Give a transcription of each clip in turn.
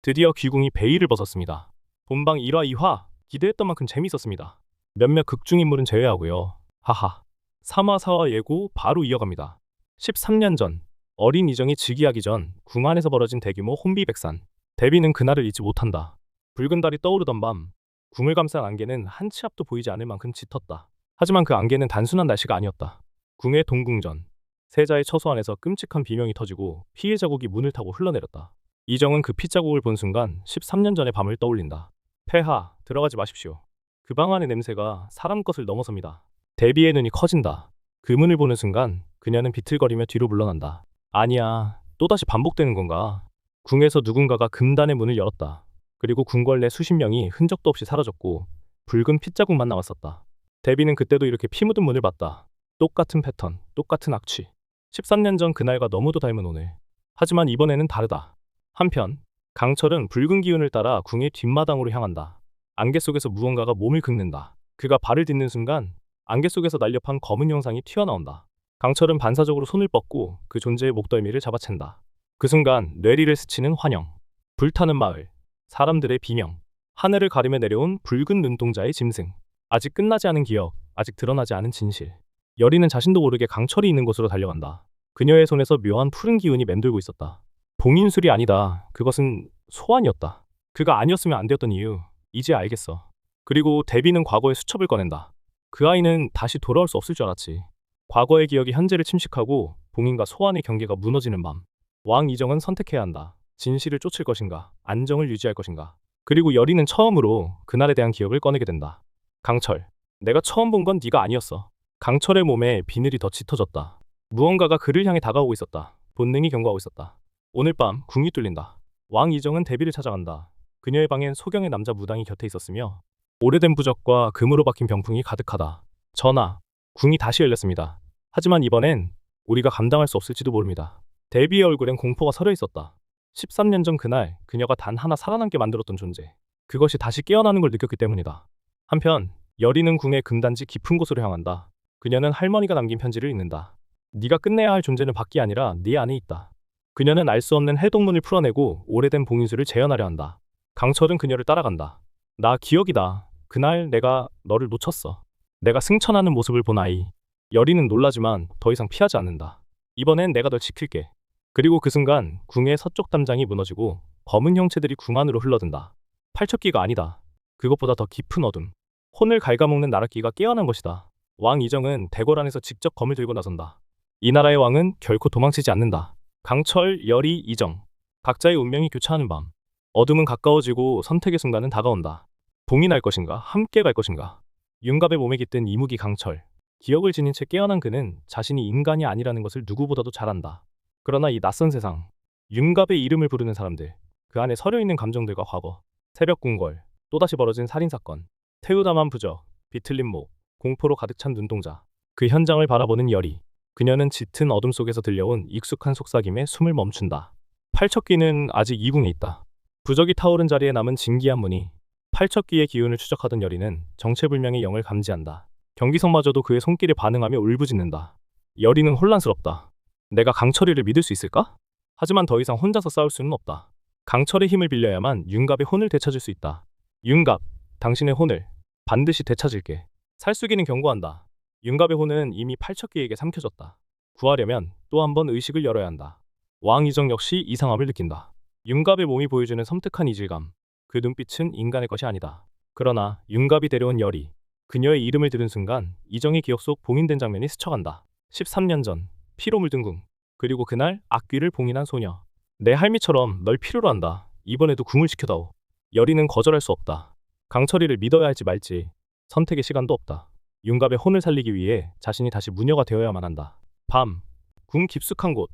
드디어 귀궁이 베일을 벗었습니다. 본방 1화 2화 기대했던 만큼 재밌었습니다. 몇몇 극중 인물은 제외하고요. 하하. 3화 4화 예고 바로 이어갑니다. 13년 전 어린 이정이 즉위하기 전 궁 안에서 벌어진 대규모 혼비백산. 대비는 그날을 잊지 못한다. 붉은 달이 떠오르던 밤 궁을 감싼 안개는 한 치 앞도 보이지 않을 만큼 짙었다. 하지만 그 안개는 단순한 날씨가 아니었다. 궁의 동궁전. 세자의 처소 안에서 끔찍한 비명이 터지고 피해 자국이 문을 타고 흘러내렸다. 이정은 그 핏자국을 본 순간 13년 전의 밤을 떠올린다. 폐하, 들어가지 마십시오. 그 방 안의 냄새가 사람 것을 넘어섭니다. 대비의 눈이 커진다. 그 문을 보는 순간 그녀는 비틀거리며 뒤로 물러난다. 아니야, 또다시 반복되는 건가? 궁에서 누군가가 금단의 문을 열었다. 그리고 궁궐 내 수십 명이 흔적도 없이 사라졌고 붉은 핏자국만 남았었다. 대비는 그때도 이렇게 피 묻은 문을 봤다. 똑같은 패턴, 똑같은 악취. 13년 전 그날과 너무도 닮은 오늘. 하지만 이번에는 다르다. 한편 강철은 붉은 기운을 따라 궁의 뒷마당으로 향한다. 안개 속에서 무언가가 몸을 긁는다. 그가 발을 딛는 순간 안개 속에서 날렵한 검은 형상이 튀어나온다. 강철은 반사적으로 손을 뻗고 그 존재의 목덜미를 잡아챈다. 그 순간 뇌리를 스치는 환영, 불타는 마을, 사람들의 비명, 하늘을 가르며 내려온 붉은 눈동자의 짐승. 아직 끝나지 않은 기억, 아직 드러나지 않은 진실. 여리는 자신도 모르게 강철이 있는 곳으로 달려간다. 그녀의 손에서 묘한 푸른 기운이 맴돌고 있었다. 봉인술이 아니다. 그것은 소환이었다. 그가 아니었으면 안 되었던 이유, 이제 알겠어. 그리고 대비는 과거의 수첩을 꺼낸다. 그 아이는 다시 돌아올 수 없을 줄 알았지. 과거의 기억이 현재를 침식하고 봉인과 소환의 경계가 무너지는 밤. 왕 이정은 선택해야 한다. 진실을 쫓을 것인가, 안정을 유지할 것인가. 그리고 여리는 처음으로 그날에 대한 기억을 꺼내게 된다. 강철, 내가 처음 본 건 네가 아니었어. 강철의 몸에 비늘이 더 짙어졌다. 무언가가 그를 향해 다가오고 있었다. 본능이 경고하고 있었다. 오늘 밤 궁이 뚫린다. 왕 이정은 대비를 찾아간다. 그녀의 방엔 소경의 남자 무당이 곁에 있었으며 오래된 부적과 금으로 박힌 병풍이 가득하다. 전하, 궁이 다시 열렸습니다. 하지만 이번엔 우리가 감당할 수 없을지도 모릅니다. 대비의 얼굴엔 공포가 서려 있었다. 13년 전 그날 그녀가 단 하나 살아남게 만들었던 존재. 그것이 다시 깨어나는 걸 느꼈기 때문이다. 한편 여리는 궁의 금단지 깊은 곳으로 향한다. 그녀는 할머니가 남긴 편지를 읽는다. 네가 끝내야 할 존재는 밖이 아니라 네 안에 있다. 그녀는 알 수 없는 해독문을 풀어내고 오래된 봉인술을 재현하려 한다. 강철은 그녀를 따라간다. 나 기억이다. 그날 내가 너를 놓쳤어. 내가 승천하는 모습을 본 아이. 여리는 놀라지만 더 이상 피하지 않는다. 이번엔 내가 널 지킬게. 그리고 그 순간 궁의 서쪽 담장이 무너지고 검은 형체들이 궁 안으로 흘러든다. 팔척기가 아니다. 그것보다 더 깊은 어둠. 혼을 갉아먹는 나락기가 깨어난 것이다. 왕 이정은 대궐 안에서 직접 검을 들고 나선다. 이 나라의 왕은 결코 도망치지 않는다. 강철, 여리, 이정. 각자의 운명이 교차하는 밤. 어둠은 가까워지고 선택의 순간은 다가온다. 봉인할 것인가, 함께 갈 것인가. 윤갑의 몸에 깃든 이무기 강철. 기억을 지닌 채 깨어난 그는 자신이 인간이 아니라는 것을 누구보다도 잘 안다. 그러나 이 낯선 세상, 윤갑의 이름을 부르는 사람들, 그 안에 서려있는 감정들과 과거, 새벽 궁궐, 또다시 벌어진 살인사건, 태우다만 부적, 비틀린 목, 공포로 가득 찬 눈동자. 그 현장을 바라보는 여리. 그녀는 짙은 어둠 속에서 들려온 익숙한 속삭임에 숨을 멈춘다. 팔척기는 아직 이궁에 있다. 부적이 타오른 자리에 남은 진기한 무늬. 팔척기의 기운을 추적하던 여리는 정체불명의 영을 감지한다. 경기성마저도 그의 손길에 반응하며 울부짖는다. 여리는 혼란스럽다. 내가 강철이를 믿을 수 있을까? 하지만 더 이상 혼자서 싸울 수는 없다. 강철의 힘을 빌려야만 윤갑의 혼을 되찾을 수 있다. 윤갑, 당신의 혼을 반드시 되찾을게. 살수기는 경고한다. 윤갑의 혼은 이미 팔척기에게 삼켜졌다. 구하려면 또 한 번 의식을 열어야 한다. 왕 이정 역시 이상함을 느낀다. 윤갑의 몸이 보여주는 섬뜩한 이질감. 그 눈빛은 인간의 것이 아니다. 그러나 윤갑이 데려온 여리. 그녀의 이름을 들은 순간 이정의 기억 속 봉인된 장면이 스쳐간다. 13년 전 피로 물든 궁. 그리고 그날 악귀를 봉인한 소녀. 내 할미처럼 널 필요로 한다. 이번에도 궁을 지켜다오. 여리는 거절할 수 없다. 강철이를 믿어야 할지 말지. 선택의 시간도 없다. 윤갑의 혼을 살리기 위해 자신이 다시 무녀가 되어야만 한다. 밤, 궁 깊숙한 곳,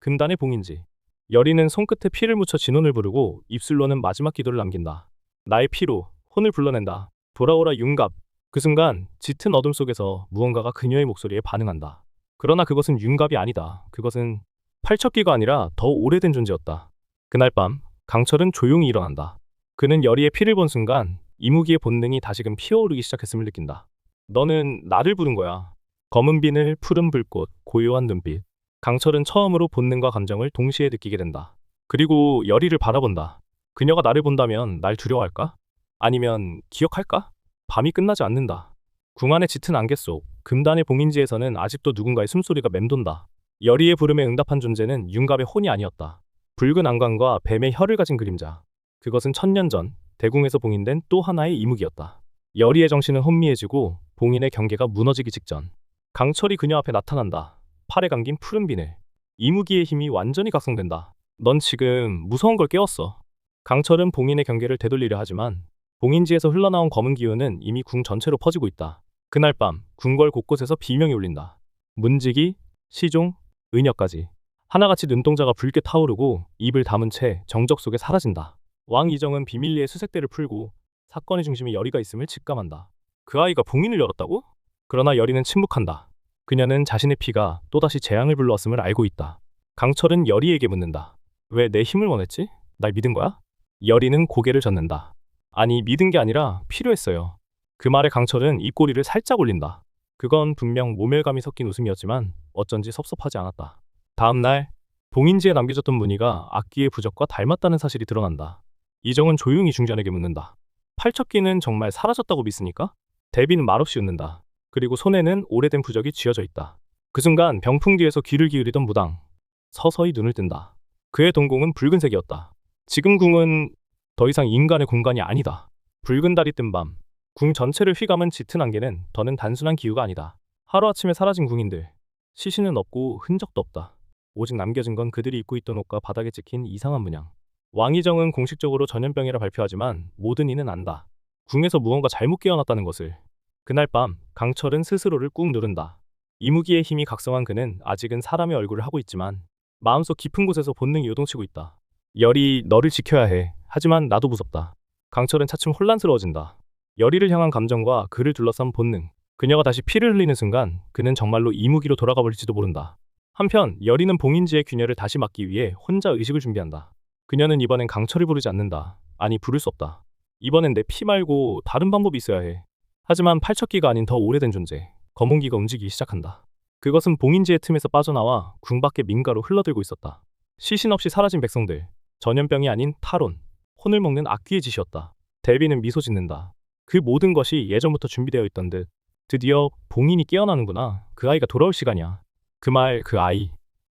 금단의 봉인지. 여리는 손끝에 피를 묻혀 진혼을 부르고 입술로는 마지막 기도를 남긴다. 나의 피로 혼을 불러낸다. 돌아오라 윤갑. 그 순간 짙은 어둠 속에서 무언가가 그녀의 목소리에 반응한다. 그러나 그것은 윤갑이 아니다. 그것은 팔척기가 아니라 더 오래된 존재였다. 그날 밤 강철은 조용히 일어난다. 그는 여리의 피를 본 순간 이무기의 본능이 다시금 피어오르기 시작했음을 느낀다. 너는 나를 부른 거야. 검은 비늘, 푸른 불꽃, 고요한 눈빛. 강철은 처음으로 본능과 감정을 동시에 느끼게 된다. 그리고 여리를 바라본다. 그녀가 나를 본다면 날 두려워할까? 아니면 기억할까? 밤이 끝나지 않는다. 궁 안의 짙은 안개 속 금단의 봉인지에서는 아직도 누군가의 숨소리가 맴돈다. 열의의 부름에 응답한 존재는 융갑의 혼이 아니었다. 붉은 안광과 뱀의 혀를 가진 그림자. 그것은 천년 전 대궁에서 봉인된 또 하나의 이무기였다. 열의의 정신은 혼미해지고 봉인의 경계가 무너지기 직전. 강철이 그녀 앞에 나타난다. 팔에 감긴 푸른 비늘. 이무기의 힘이 완전히 각성된다. 넌 지금 무서운 걸 깨웠어. 강철은 봉인의 경계를 되돌리려 하지만 봉인지에서 흘러나온 검은 기운은 이미 궁 전체로 퍼지고 있다. 그날 밤 궁궐 곳곳에서 비명이 울린다. 문지기, 시종, 의녀까지 하나같이 눈동자가 붉게 타오르고 입을 다문 채 정적 속에 사라진다. 왕 이정은 비밀리에 수색대를 풀고 사건의 중심에 열의가 있음을 직감한다. 그 아이가 봉인을 열었다고? 그러나 열의는 침묵한다. 그녀는 자신의 피가 또다시 재앙을 불러왔음을 알고 있다. 강철은 열의에게 묻는다. 왜 내 힘을 원했지? 날 믿은 거야? 열의는 고개를 젓는다. 아니, 믿은 게 아니라 필요했어요. 그 말에 강철은 입꼬리를 살짝 올린다. 그건 분명 모멸감이 섞인 웃음이었지만 어쩐지 섭섭하지 않았다. 다음 날 봉인지에 남겨졌던 무늬가 악기의 부적과 닮았다는 사실이 드러난다. 이정은 조용히 중전에게 묻는다. 팔척기는 정말 사라졌다고 믿습니까? 대비는 말없이 웃는다. 그리고 손에는 오래된 부적이 쥐어져 있다. 그 순간 병풍 뒤에서 귀를 기울이던 무당 서서히 눈을 뜬다. 그의 동공은 붉은색이었다. 지금 궁은 더 이상 인간의 공간이 아니다. 붉은 달이 뜬 밤, 궁 전체를 휘감은 짙은 안개는 더는 단순한 기후가 아니다. 하루아침에 사라진 궁인들. 시신은 없고 흔적도 없다. 오직 남겨진 건 그들이 입고 있던 옷과 바닥에 찍힌 이상한 문양. 왕이정은 공식적으로 전염병이라 발표하지만 모든 이는 안다. 궁에서 무언가 잘못 깨어났다는 것을. 그날 밤 강철은 스스로를 꾹 누른다. 이무기의 힘이 각성한 그는 아직은 사람의 얼굴을 하고 있지만 마음속 깊은 곳에서 본능이 요동치고 있다. 열이 너를 지켜야 해. 하지만 나도 무섭다. 강철은 차츰 혼란스러워진다. 열이를 향한 감정과 그를 둘러싼 본능. 그녀가 다시 피를 흘리는 순간 그는 정말로 이무기로 돌아가 버릴지도 모른다. 한편 열이는 봉인지의 균열을 다시 막기 위해 혼자 의식을 준비한다. 그녀는 이번엔 강철을 부르지 않는다. 아니, 부를 수 없다. 이번엔 내 피 말고 다른 방법이 있어야 해. 하지만 팔척기가 아닌 더 오래된 존재, 검은기가 움직이기 시작한다. 그것은 봉인지의 틈에서 빠져나와 궁 밖의 민가로 흘러들고 있었다. 시신 없이 사라진 백성들, 전염병이 아닌 탈혼, 혼을 먹는 악귀의 짓이었다. 대비는 미소 짓는다. 그 모든 것이 예전부터 준비되어 있던 듯. 드디어 봉인이 깨어나는구나. 그 아이가 돌아올 시간이야. 그 말, 그 아이.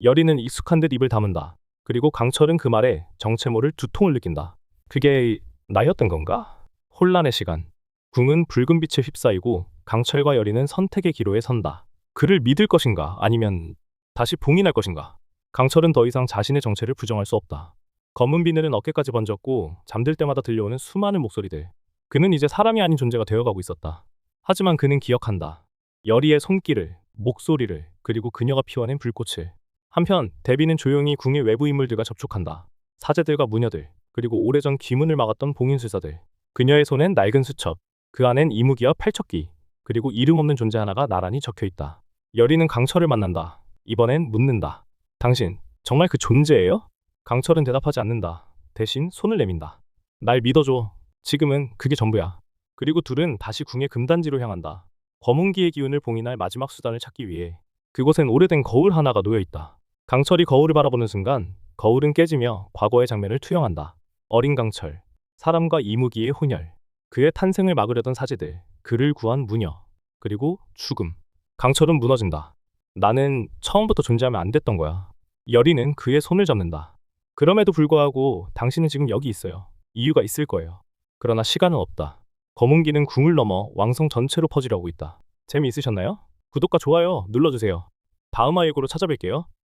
열이는 익숙한 듯 입을 다문다. 그리고 강철은 그 말에 정체 모를 두통을 느낀다. 그게 나였던 건가? 혼란의 시간. 궁은 붉은 빛에 휩싸이고 강철과 열이는 선택의 기로에 선다. 그를 믿을 것인가 아니면 다시 봉인할 것인가? 강철은 더 이상 자신의 정체를 부정할 수 없다. 검은 비늘은 어깨까지 번졌고 잠들 때마다 들려오는 수많은 목소리들. 그는 이제 사람이 아닌 존재가 되어가고 있었다. 하지만 그는 기억한다. 열이의 손길을, 목소리를, 그리고 그녀가 피워낸 불꽃을. 한편 대비는 조용히 궁의 외부 인물들과 접촉한다. 사제들과 무녀들, 그리고 오래전 귀문을 막았던 봉인술사들. 그녀의 손엔 낡은 수첩, 그 안엔 이무기와 팔척기, 그리고 이름 없는 존재 하나가 나란히 적혀있다. 열이는 강철을 만난다. 이번엔 묻는다. 당신 정말 그 존재예요? 강철은 대답하지 않는다. 대신 손을 내민다. 날 믿어줘. 지금은 그게 전부야. 그리고 둘은 다시 궁의 금단지로 향한다. 검은기의 기운을 봉인할 마지막 수단을 찾기 위해. 그곳엔 오래된 거울 하나가 놓여있다. 강철이 거울을 바라보는 순간 거울은 깨지며 과거의 장면을 투영한다. 어린 강철, 사람과 이무기의 혼혈, 그의 탄생을 막으려던 사제들, 그를 구한 무녀, 그리고 죽음. 강철은 무너진다. 나는 처음부터 존재하면 안 됐던 거야. 열이는 그의 손을 잡는다. 그럼에도 불구하고 당신은 지금 여기 있어요. 이유가 있을 거예요. 그러나 시간은 없다. 검은기는 궁을 넘어 왕성 전체로 퍼지려고 있다. 재미있으셨나요? 구독과 좋아요 눌러주세요. 다음 화예고로 찾아뵐게요.